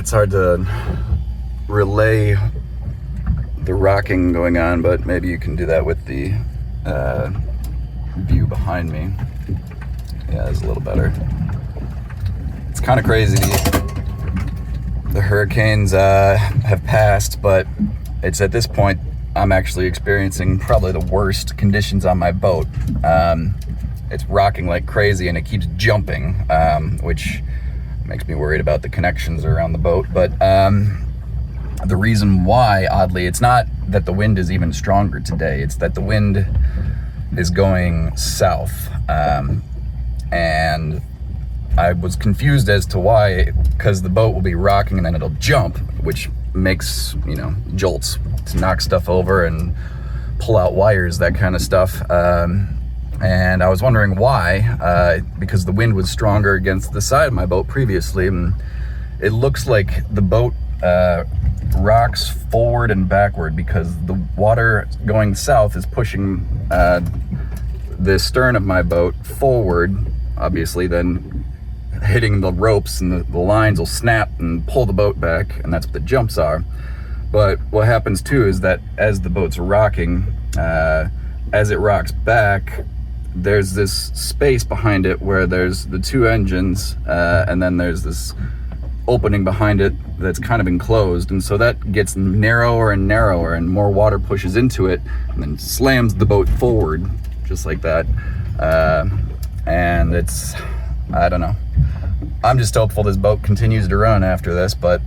it's hard to relay the rocking going on, but maybe you can do that with the view behind me. Yeah, it's a little better. It's kind of crazy. The hurricanes have passed, but it's at this point I'm actually experiencing probably the worst conditions on my boat. It's rocking like crazy and it keeps jumping, which makes me worried about the connections around the boat. But the reason why, oddly, it's not that the wind is even stronger today, it's that the wind is going south. And I was confused as to why, because the boat will be rocking and then it'll jump, which makes, jolts to knock stuff over and pull out wires, that kind of stuff. And I was wondering why, because the wind was stronger against the side of my boat previously, and it looks like the boat rocks forward and backward because the water going south is pushing the stern of my boat forward, obviously, then hitting the ropes, and the lines will snap and pull the boat back, and that's what the jumps are. But what happens too is that as the boat's rocking, as it rocks back, there's this space behind it where there's the two engines, and then there's this opening behind it that's kind of enclosed, and so that gets narrower and narrower, and more water pushes into it and then slams the boat forward just like that. And it's, I don't know, I'm just hopeful this boat continues to run after this, but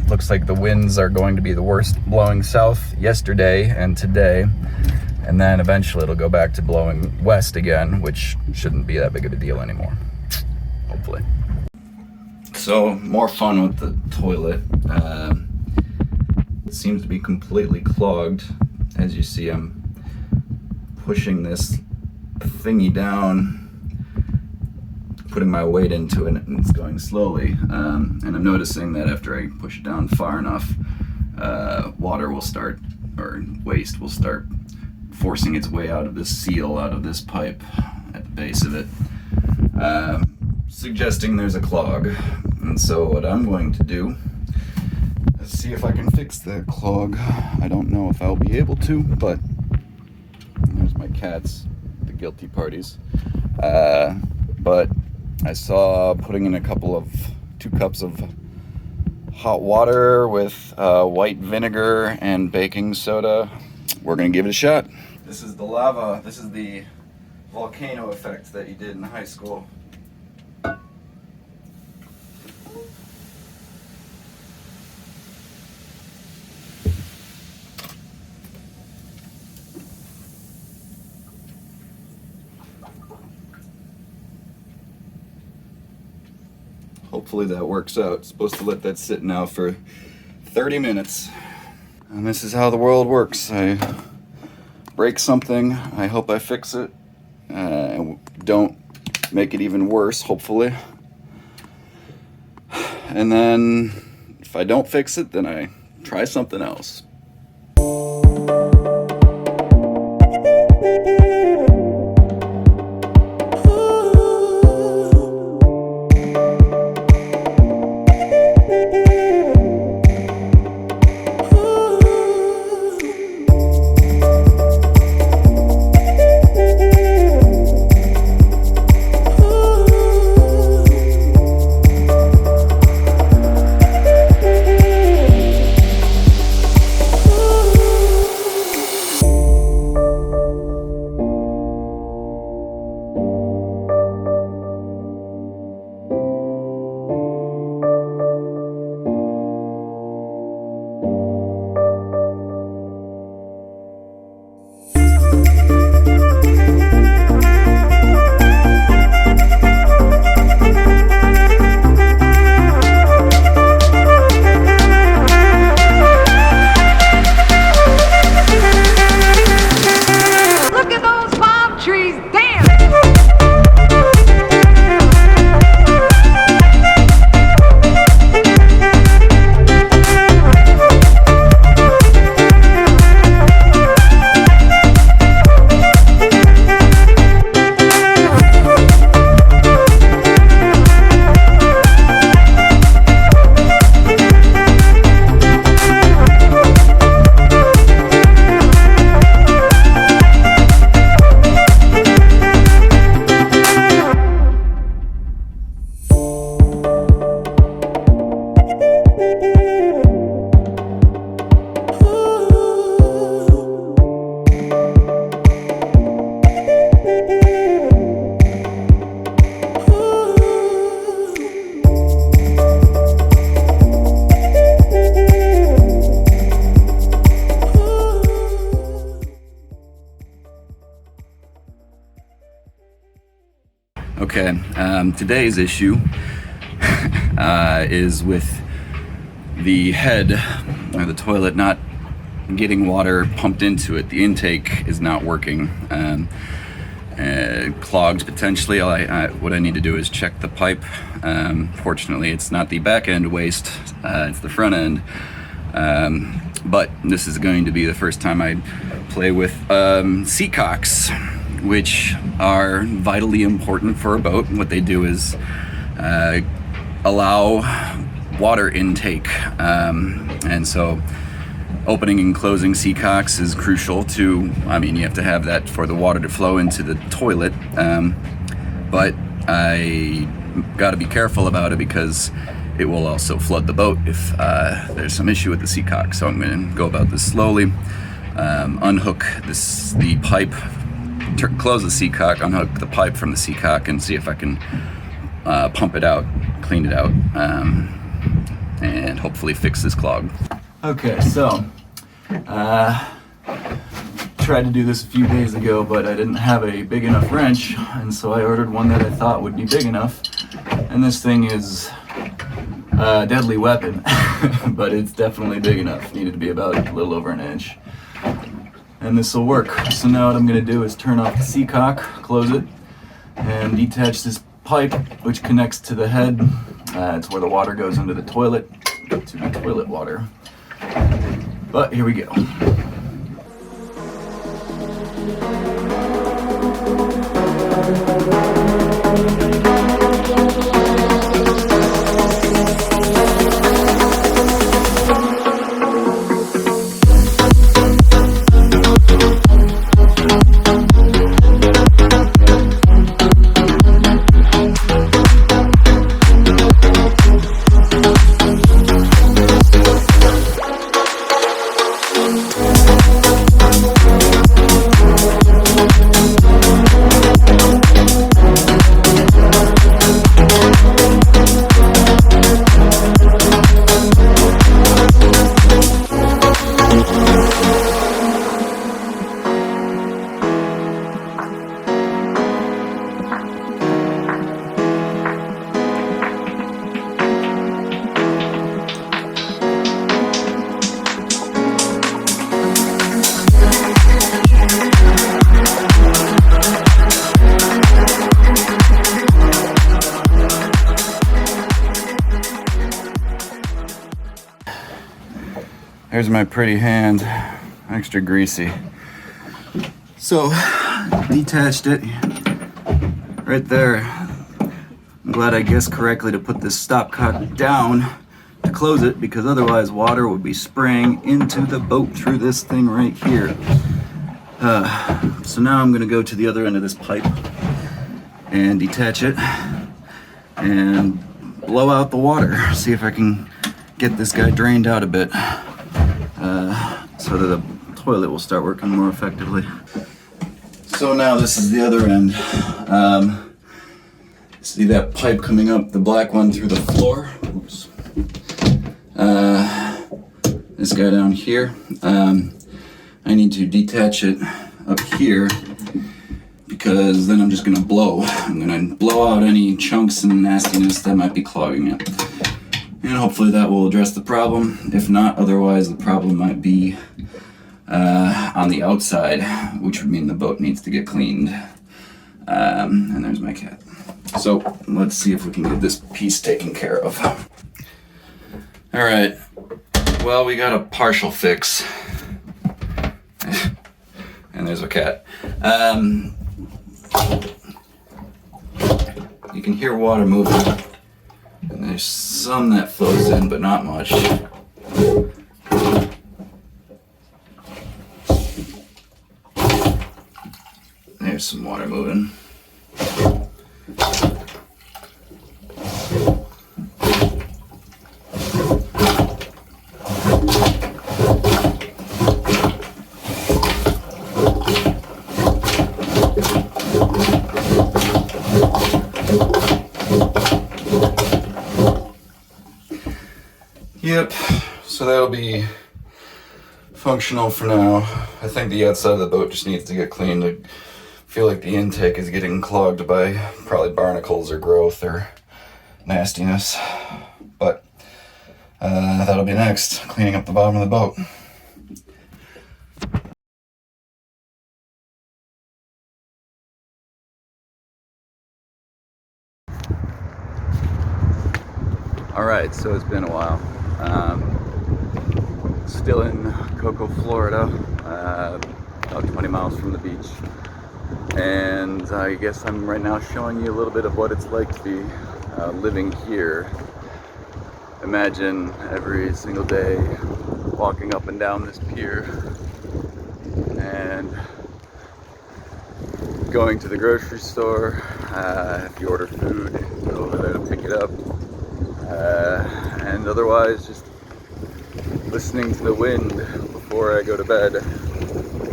looks like the winds are going to be the worst, blowing south yesterday and today, and then eventually it'll go back to blowing west again, which shouldn't be that big of a deal anymore, hopefully. So, more fun with the toilet. It seems to be completely clogged. As you see, I'm pushing this thingy down, putting my weight into it, and it's going slowly. And I'm noticing that after I push it down far enough, water will start, or waste will start forcing its way out of this seal, out of this pipe at the base of it, suggesting there's a clog. And so what I'm going to do is see if I can fix that clog. I don't know if I'll be able to, but there's my cats, the guilty parties. But I saw putting in 2 cups of hot water with white vinegar and baking soda. We're gonna give it a shot. This is the lava, this is the volcano effect that you did in high school. Hopefully that works out. Supposed to let that sit now for 30 minutes. And this is how the world works. I break something, I hope I fix it. Don't make it even worse, hopefully. And then if I don't fix it, then I try something else. Okay, today's issue is with the head or the toilet not getting water pumped into it. The intake is not working. Clogged potentially. What I need to do is check the pipe. Fortunately, it's not the back end waste, it's the front end. But this is going to be the first time I play with seacocks, which are vitally important for a boat. What they do is allow water intake, and so opening and closing seacocks is crucial to, you have to have that for the water to flow into the toilet, but I got to be careful about it because it will also flood the boat if there's some issue with the seacock. So I'm going to go about this slowly, unhook the pipe, close the seacock, unhook the pipe from the seacock, and see if I can pump it out, clean it out, and hopefully fix this clog. Okay, so tried to do this a few days ago, but I didn't have a big enough wrench, and so I ordered one that I thought would be big enough. And this thing is a deadly weapon, but it's definitely big enough. Needed to be about a little over an inch. And this will work. So now what I'm going to do is turn off the seacock, close it, and detach this pipe which connects to the head. It's where the water goes into the toilet, to the toilet water. But here we go. There's my pretty hand, extra greasy. So, detached it right there. I'm glad I guessed correctly to put this stopcock down to close it, because otherwise water would be spraying into the boat through this thing right here. So now I'm gonna go to the other end of this pipe and detach it and blow out the water. See if I can get this guy drained out a bit. So that the toilet will start working more effectively. So now this is the other end. See that pipe coming up, the black one through the floor? Oops. This guy down here. I need to detach it up here because then I'm just gonna blow. I'm gonna blow out any chunks and nastiness that might be clogging it. And hopefully that will address the problem. If not, otherwise the problem might be on the outside, which would mean the boat needs to get cleaned. And there's my cat. So let's see if we can get this piece taken care of. All right, well, we got a partial fix. And there's a cat. You can hear water moving. And there's some that flows in, but not much. There's some water moving. Yep, so that'll be functional for now. I think the outside of the boat just needs to get cleaned. feel like the intake is getting clogged by probably barnacles or growth or nastiness. But that'll be next, cleaning up the bottom of the boat. Alright, so it's been a while. Still in Cocoa, Florida, about 20 miles from the beach. And I guess I'm right now showing you a little bit of what it's like to be living here. Imagine every single day walking up and down this pier and going to the grocery store. If you order food, go over there to pick it up. And otherwise just listening to the wind before I go to bed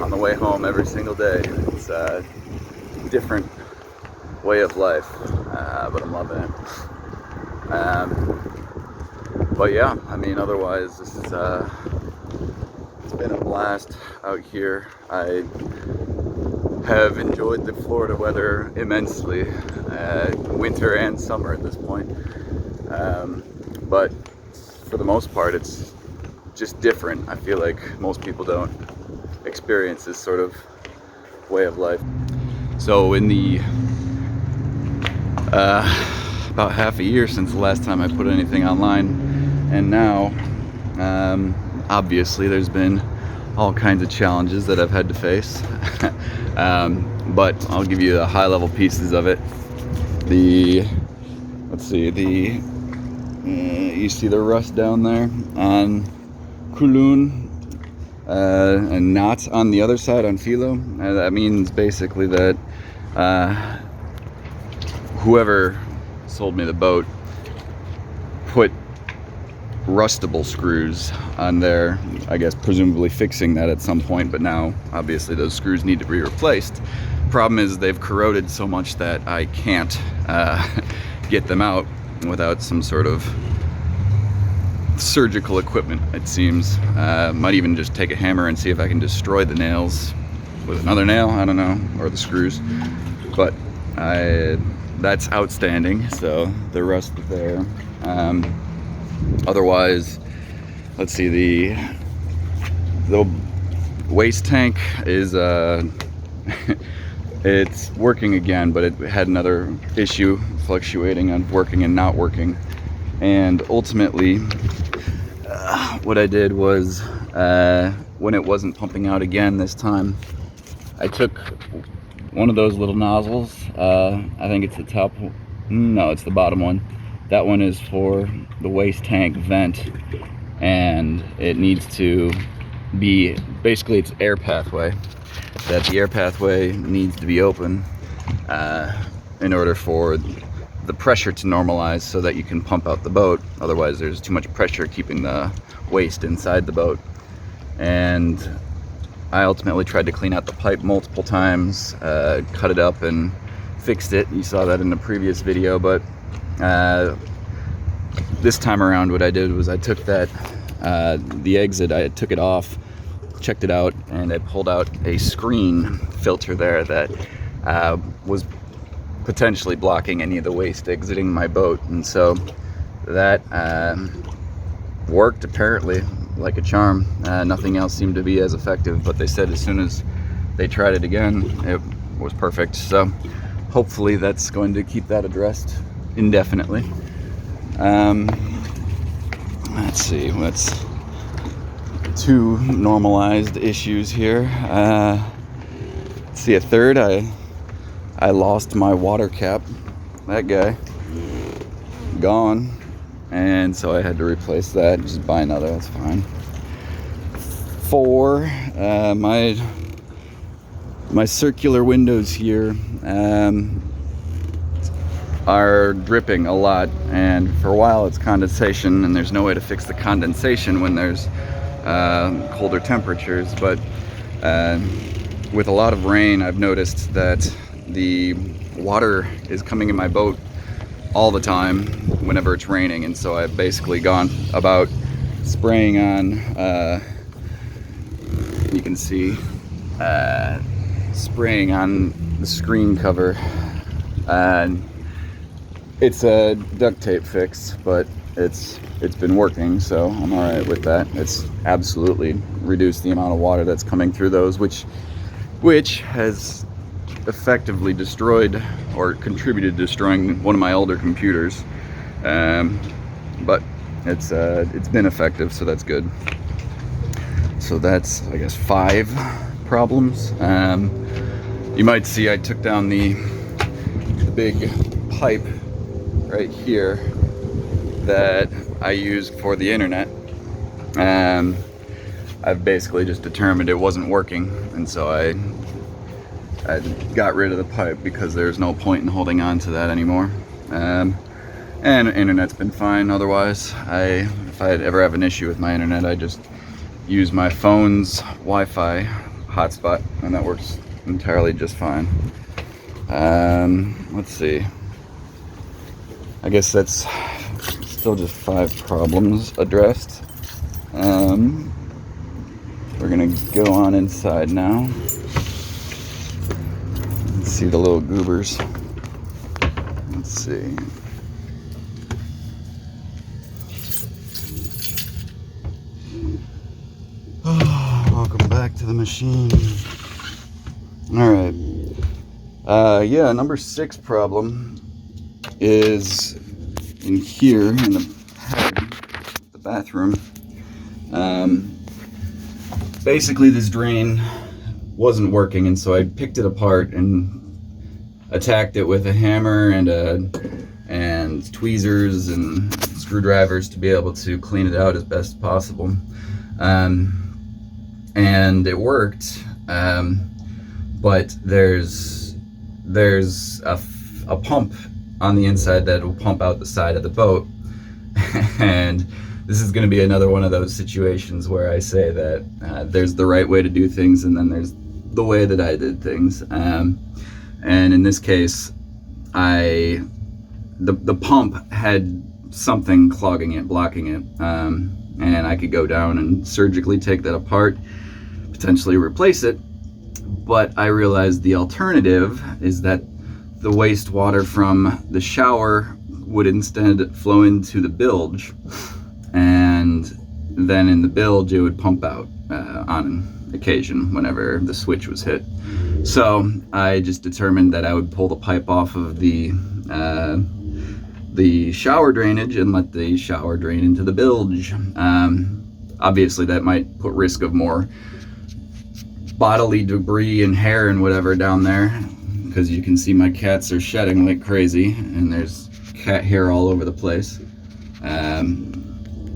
on the way home every single day. It's a different way of life, but I'm loving it. But yeah, I mean, otherwise this is it's been a blast out here. I have enjoyed the Florida weather immensely, winter and summer at this point. But for the most part, it's just different. I feel like most people don't experience this sort of way of life. So in the about half a year since the last time I put anything online, and now obviously there's been all kinds of challenges that I've had to face. But I'll give you the high level pieces of it. You see the rust down there on Kulun, and not on the other side on Philo. That means basically that whoever sold me the boat put rustable screws on there, I guess presumably fixing that at some point, but now obviously those screws need to be replaced. Problem is they've corroded so much that I can't get them out without some sort of surgical equipment, it seems. Might even just take a hammer and see if I can destroy the nails with another nail, I don't know, or the screws. But that's outstanding, so the rust is there. Otherwise, let's see, the waste tank is it's working again, but it had another issue fluctuating on working and not working. And ultimately what I did was when it wasn't pumping out again this time, I took one of those little nozzles, I think it's the top, no, it's the bottom one. That one is for the waste tank vent, and it needs to be, basically it's air pathway, that the air pathway needs to be open in order for the pressure to normalize so that you can pump out the boat. Otherwise there's too much pressure keeping the waste inside the boat. And I ultimately tried to clean out the pipe multiple times, cut it up and fixed it. You saw that in the previous video, but this time around what I did was I took that, the exit, I took it off, checked it out, and I pulled out a screen filter there that was potentially blocking any of the waste exiting my boat. And so that worked apparently like a charm. Nothing else seemed to be as effective, but they said as soon as they tried it again, it was perfect. So hopefully that's going to keep that addressed indefinitely. Let's see, what's two normalized issues here. Let's see, a third, I lost my water cap. That guy gone, and so I had to replace that. Just buy another, that's fine. 4, my circular windows here are dripping a lot, and for a while it's condensation, and there's no way to fix the condensation when there's colder temperatures. But with a lot of rain, I've noticed that the water is coming in my boat all the time whenever it's raining, and so I've basically gone about spraying on, you can see, spraying on the screen cover, and it's a duct tape fix, but it's been working, so I'm all right with that. It's absolutely reduced the amount of water that's coming through those, which has effectively destroyed or contributed to destroying one of my older computers. But it's been effective, so that's good. So that's, I guess, 5 problems. You might see I took down the big pipe right here that I used for the internet. I've basically just determined it wasn't working, and so I got rid of the pipe because there's no point in holding on to that anymore. And internet's been fine otherwise. If I ever have an issue with my internet, I just use my phone's Wi-Fi hotspot, and that works entirely just fine. Let's see. I guess that's still just 5 problems addressed. We're gonna go on inside now. Let's see the little goobers. Let's see. Welcome back to the machine. All right. Yeah, number 6 problem is in here in the head, the bathroom. Basically, this drain wasn't working, and so I picked it apart and attacked it with a hammer and tweezers and screwdrivers to be able to clean it out as best as possible. And it worked, but there's a pump on the inside that will pump out the side of the boat. And this is going to be another one of those situations where I say that there's the right way to do things, and then there's the way that I did things. And in this case, the pump had something clogging it, blocking it, and I could go down and surgically take that apart, potentially replace it. But I realized the alternative is that the wastewater from the shower would instead flow into the bilge, and then in the bilge it would pump out on occasion whenever the switch was hit. So I just determined that I would pull the pipe off of the shower drainage and let the shower drain into the bilge. Obviously that might put risk of more bodily debris and hair and whatever down there, because you can see my cats are shedding like crazy and there's cat hair all over the place.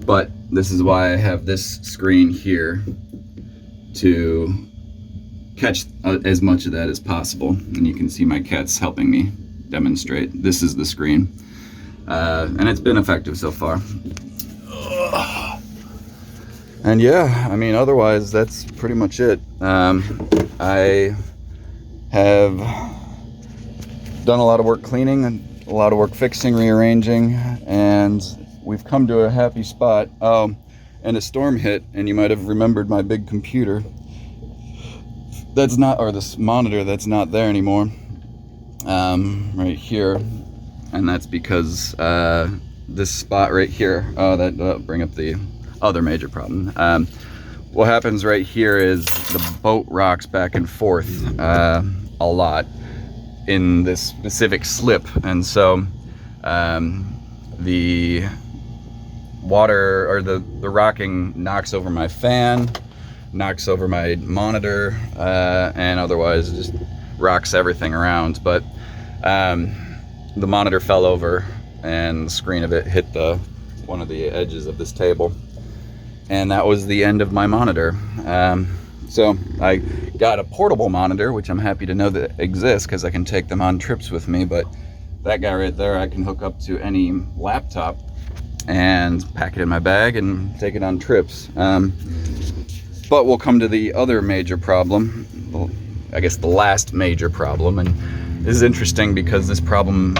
But this is why I have this screen here to catch as much of that as possible. And you can see my cats helping me demonstrate. This is the screen. And it's been effective so far. And yeah, I mean, otherwise that's pretty much it. I have done a lot of work cleaning and a lot of work fixing, rearranging, and we've come to a happy spot. And a storm hit, and you might have remembered my big computer. That's not, or this monitor that's not there anymore. Right here. And that's because this spot right here, that'll bring up the other major problem. What happens right here is the boat rocks back and forth a lot in this specific slip, and so the water or the rocking knocks over my fan, knocks over my monitor, and otherwise just rocks everything around. But the monitor fell over and the screen of it hit one of the edges of this table, and that was the end of my monitor. So I got a portable monitor, which I'm happy to know that exists because I can take them on trips with me. But that guy right there I can hook up to any laptop and pack it in my bag and take it on trips. But we'll come to the other major problem, I guess the last major problem. And this is interesting because this problem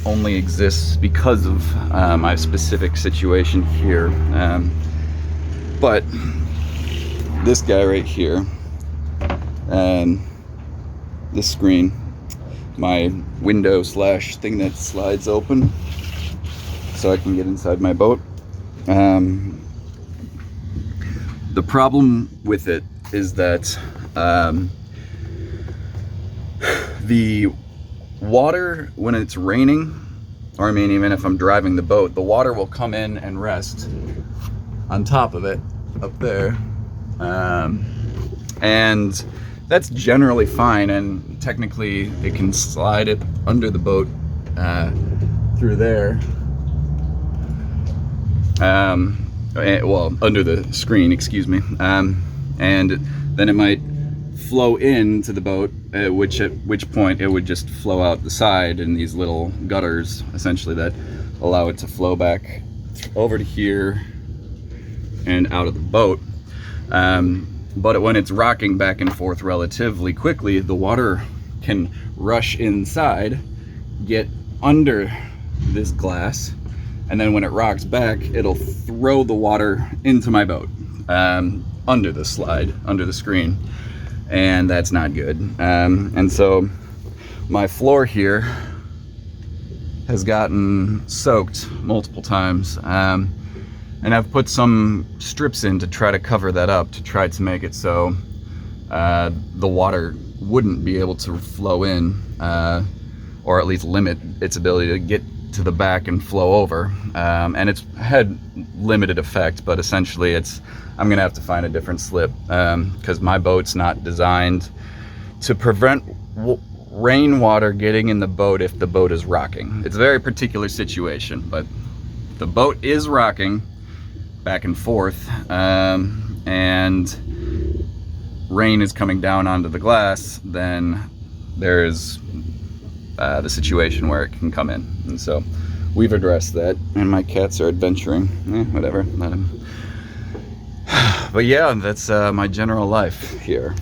only exists because of my specific situation here. But this guy right here, this screen my window slash thing that slides open so I can get inside my boat. The problem with it is that the water, when it's raining, or I mean even if I'm driving the boat, the water will come in and rest on top of it up there, and that's generally fine, and technically it can slide it under the boat through there, well, under the screen, excuse me, and then it might flow into the boat, at which point it would just flow out the side in these little gutters, essentially, that allow it to flow back over to here and out of the boat. But when it's rocking back and forth relatively quickly, the water can rush inside, get under this glass, and then when it rocks back, it'll throw the water into my boat, under the slide, under the screen, and that's not good. And so my floor here has gotten soaked multiple times, and I've put some strips in to try to cover that up, to try to make it so the water wouldn't be able to flow in, or at least limit its ability to get to the back and flow over. And it's had limited effect, but essentially I'm gonna have to find a different slip, because my boat's not designed to prevent rainwater getting in the boat if the boat is rocking. It's a very particular situation, but the boat is rocking back and forth, and rain is coming down onto the glass, then there's the situation where it can come in. And so we've addressed that, and my cats are adventuring. Whatever, let them. But yeah, that's my general life here.